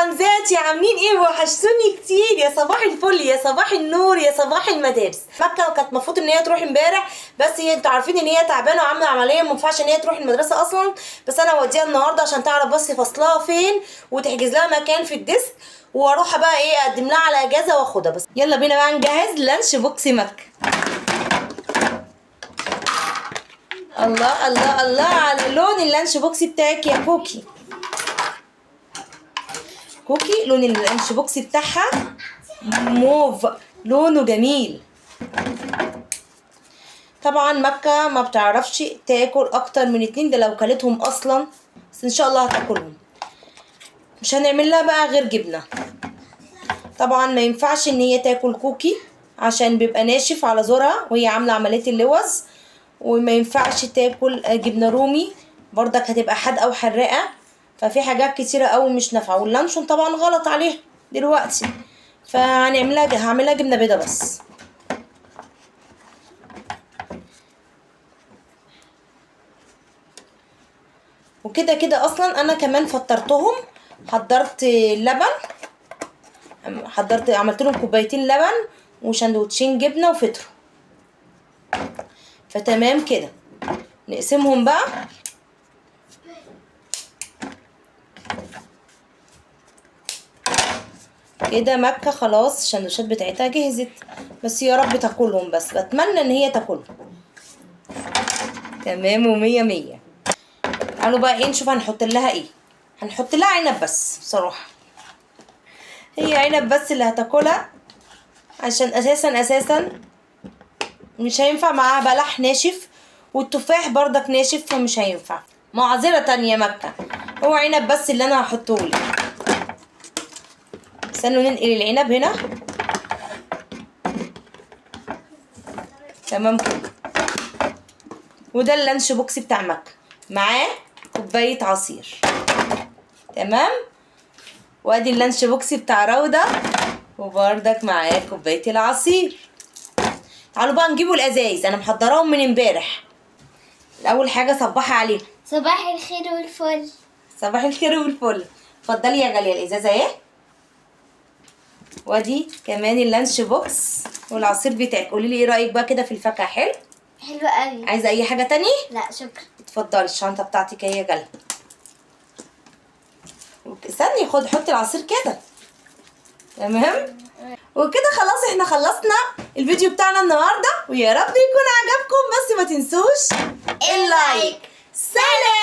حمزاتي، عاملين ايه؟ وحشتوني كتير. يا صباح الفل، يا صباح النور، يا صباح المدارس. مكة كانت المفروض ان هي تروح امبارح، بس هي انتوا عارفين ان هي تعبانه وعامله عمليه، ما ينفعش ان هي تروح المدرسه اصلا. بس انا هوديها النهارده عشان تعرف بس فصلها فين، وتحجز لها مكان في الديسك، واروح بقى ايه اقدم لها على اجازه واخدها. بس يلا بينا بقى نجهز لانش بوكس مكة. الله الله الله على لون اللانش بوكس بتاعك يا كوكي. كوكي لون اللانش بوكس بتاعها موف، لونه جميل. طبعا مكة ما بتعرفش تاكل اكتر من 2، ده لو كلتهم اصلا، بس ان شاء الله هتاكلهم. مش هنعمل لها بقى غير جبنة. طبعا ما ينفعش ان هي تاكل كوكي عشان بيبقى ناشف على زورها وهي عاملة عملية اللوز، وما ينفعش تاكل جبنة رومي برضك هتبقى حادقة وحراقة. ففي حاجات كتيرة قوي مش نافعة، واللانشون طبعا غلط عليها دلوقتي، هعملها جبنة بيضة بس. وكده كده اصلا انا كمان فطرتهم، حضرت لبن، عملت لهم كوبايتين لبن وشندوتشين جبنة وفطروا. فتمام كده، نقسمهم بقى. كده مكة خلاص الشندوتشات بتاعتها جهزت، بس يا رب تاكلهم، بس بتمنى ان هي تاكلهم. تمام ومية مية. تعالوا بقى ايه نشوف هنحط لها ايه. هنحط لها عنب بس، بصراحة هي عنب بس اللي هتاكلها، عشان اساسا مش هينفع معاها بلح ناشف، والتفاح برضك ناشف فمش هينفع. معذرة تانية مكة، هو عنب بس اللي انا هحطهولك. استنوا ننقل العنب هنا. تمام كده. وده اللانش بوكس بتاع مكة، معاه كوباية عصير. تمام. وادي اللانش بوكس بتاع روضة، وبرضك معاه كوباية العصير. تعالوا بقى نجيبوا الازايز، انا محضراهم من امبارح. اول حاجة صباحي عليهم. صباح الخير والفل. صباح الخير والفل. اتفضلي يا غالية الازازة اهي، وادي كمان اللانش بوكس والعصير بتاعك. قولي لي ايه رايك بقى كده في الفاكهة؟ حلو حلو قوي. عايزة اي حاجة تاني؟ لا شكرا. اتفضلي الشنطة بتاعتك اهي يا غالية. استني حطي العصير كده. تمام. وكده خلاص احنا خلصنا الفيديو بتاعنا النهارده، ويا رب يكون عجبكم، بس ما تنسوش اللايك. سلام.